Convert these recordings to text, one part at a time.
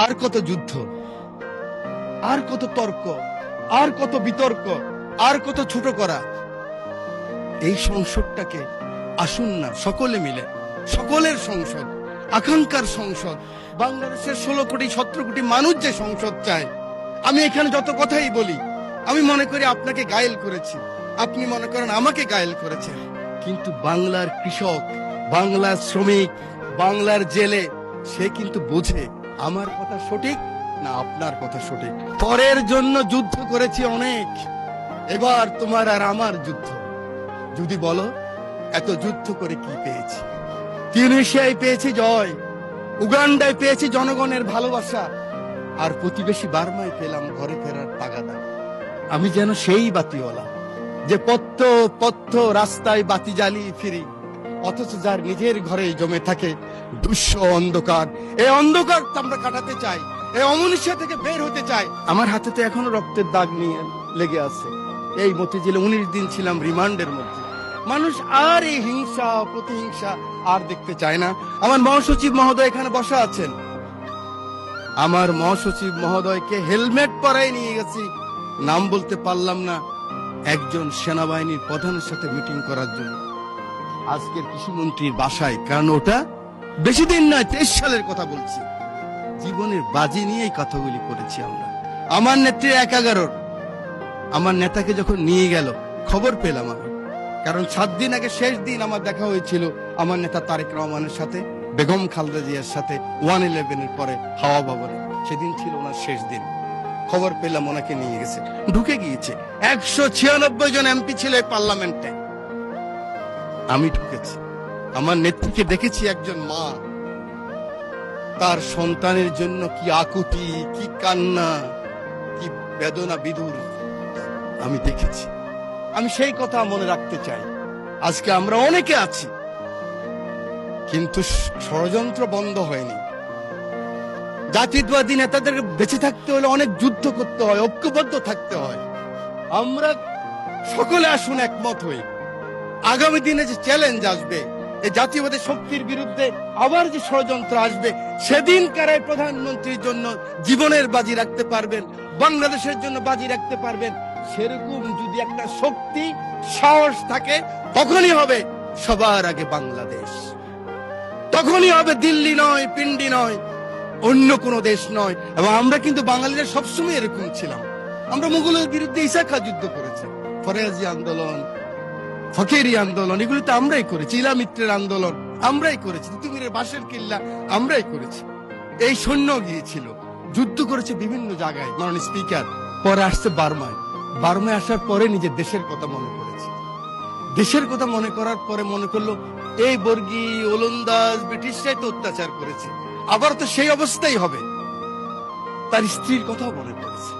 আর কত যুদ্ধ, আর কত তর্ক, আর কত বিতর্ক, আর কত ছোট করা। এই সংসদটাকে আসুন না সকলে মিলে, সকলের সংসদ, আকাঙ্ক্ষার সংসদ, বাংলাদেশের 16 কোটি 17 কোটি মানুষ যে সংসদ চায়। আমি এখানে যত কথাই বলি, আমি মনে করি আপনাকে গায়েল করেছি, আপনি মনে করেন আমাকে গায়েল করেছেন, কিন্তু বাংলার কৃষক, বাংলার শ্রমিক, বাংলার জেলে সে কিন্তু বোঝে আমার কথা সঠিক না আপনার কথা সঠিক। পরের জন্য যুদ্ধ করেছি অনেক, এবার তোমার আর আমার যুদ্ধ। যদি বলো এত যুদ্ধ করে কি পেয়েছি? তিউনিসিয়ায় পেয়েছি জয়, উগান্ডায় পেয়েছি জনগণের ভালোবাসা, আর প্রতিবেশী বার্মায় পেলাম ঘরে ফেরার তাগাদা। আমি যেন সেই বাতিওয়ালা যে পথ্য পথ্য রাস্তায় বাতি জ্বালিয়ে ফিরি, অথচ যার নিজের ঘরে জমে থাকে দুঃস্ব অন্ধকার। এই অন্ধকার আমরা কাটাতে চাই, এই অমনুষ্য থেকে বের হতে চাই। আমার হাতে তো এখনো রক্তের দাগ নিয়ে লেগে আছে। এই মতিঝিলে 19 দিন ছিলাম রিমান্ডের মধ্যে। মানুষ আর এই হিংসা প্রতিহিংসা আর দেখতে চায় না। আমার মহাসচিব মহোদয় এখানে বসা আছেন, আমার মহাসচিব মহোদয়কে হেলমেট পরাই নিয়ে গেছি, নাম বলতে পারলাম না, একজন সেনাবাহিনীর প্রধানের সাথে মিটিং করার জন্য আজকের কৃষিমন্ত্রীর বাসায়। কারণ ওটা বেশি দিন নয়, 23 সালের কথা বলছি। জীবনের বাজি নিয়েই কথাগুলি করেছি আমরা। আমার নেত্রী 1/11, আমার নেতাকে যখন নিয়ে গেল খবর পেলাম আমি, কারণ 7 দিন আগে শেষ দিন আমার দেখা হয়েছিল আমার নেতা তারেক রহমানের সাথে, বেগম খালেদা জিয়ার সাথে 1/11 পরে হাওয়া ভবনে। সেদিন ছিল ওনার শেষ দিন। খবর পেলাম ওনাকে নিয়ে গেছে, ঢুকে গিয়েছে। 196 জন এমপি ছিল এই পার্লামেন্টে, আমি ঢুকেছি। আমার নেত্রীকে দেখেছি একজন মা, তার সন্তানের জন্য কি আকুতি, কি কান্না, কি বেদনা বিদুর আমি দেখেছি। আমি সেই কথা মনে রাখতে চাই। আজকে আমরা অনেকে আছি, কিন্তু ষড়যন্ত্র বন্ধ হয়নি। জাতীয়তাবাদী নেতাদের বেঁচে থাকতে হলে অনেক যুদ্ধ করতে হয়, ঐক্যবদ্ধ থাকতে হয়। আমরা সকলে আসুন একমত হই। আগামী দিনে যে চ্যালেঞ্জ আসবে, এই জাতীয়বাদী শক্তির বিরুদ্ধে আবার যে ষড়যন্ত্র আসবে, সেদিন কারাই প্রধানমন্ত্রীর জন্য জীবনের বাজি রাখতে পারবেন, বাংলাদেশের জন্য বাজি রাখতে পারবেন, সেরকম যদি একটা শক্তি সাহস থাকে, তখনই হবে সবার আগে বাংলাদেশ। তখনই হবে দিল্লি নয়, পিন্ডি নয়, অন্য কোনো দেশ নয়। এবং আমরা কিন্তু বাঙালিরা সবসময় এরকম ছিলাম। আমরা মুঘলের বিরুদ্ধে ইসাখা যুদ্ধ করেছি, ফরাজি আন্দোলন, ফকিরি আন্দোলন, এগুলো তো আমরাই করেছি। ইলামিত্রের আন্দোলন আমরাই করেছি, তিতুমিরের বাঁশের কিল্লা আমরাই করেছি। এই সৈন্য গিয়েছিল, যুদ্ধ করেছে বিভিন্ন জায়গায় মাননীয় স্পিকার। পরে আসছে বার্মায়, বার্মায় আসার পরে নিজের দেশের কথা মনে করেছে। দেশের কথা মনে করার পরে মনে করলো এই বর্গী ওলন্দাজ ব্রিটিশরাই তো অত্যাচার করেছে, আবার তো সেই অবস্থাই হবে। তার স্ত্রীর কথাও মনে পড়েছে।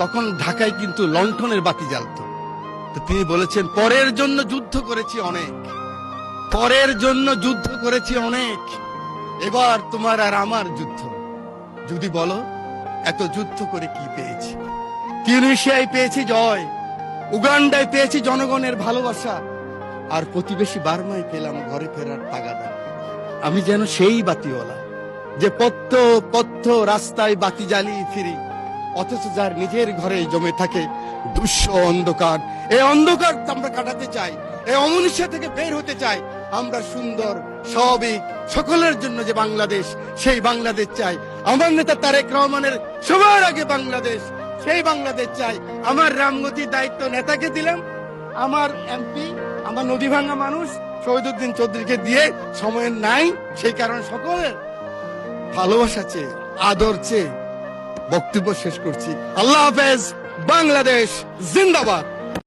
তখন ঢাকায় কিন্তু লণ্ঠনের বাতি জ্বালতো। তো তিনি বলেছেন, পরের জন্য যুদ্ধ করেছি অনেক, পরের জন্য যুদ্ধ করেছি অনেক, এবার তোমার আর আমার যুদ্ধ। যদি বলো এত যুদ্ধ করে কি পেয়েছি? তিউনিসিয়ায় পেয়েছি জয়, উগান্ডায় পেয়েছি জনগণের ভালোবাসা, আর প্রতিবেশী বার্মায় পেলাম ঘরে ফেরার তাগাদা। আমি যেন সেই বাতিওয়ালা যে পথ্য পথ্য রাস্তায় বাতি জ্বালিয়ে ফিরি, অথচ যার নিজের ঘরে জমে থাকে দুঃস্ব অন্ধকার। এই অন্ধকার আমরা কাটাতে চাই, এই অমনুষ্য থেকে বের হতে চাই। আমরা সুন্দর স্বাভাবিক সকলের জন্য যে বাংলাদেশ, সেই বাংলাদেশ চাই। আমার নেতা তারেক রহমানের সবার আগে বাংলাদেশ, সেই বাংলাদেশ চাই। আমার রামগতির দায়িত্ব নেতাকে দিলাম, আমার এমপি, আমার নদী ভাঙ্গা মানুষ শহীদুদ্দিন চৌধুরীকে দিয়ে সময় নাই, সেই কারণে সকলের ভালোবাসা চেয়ে, আদর চেয়ে বক্তব্য শেষ করছি। আল্লাহ হাফেজ, বাংলাদেশ জিন্দাবাদ।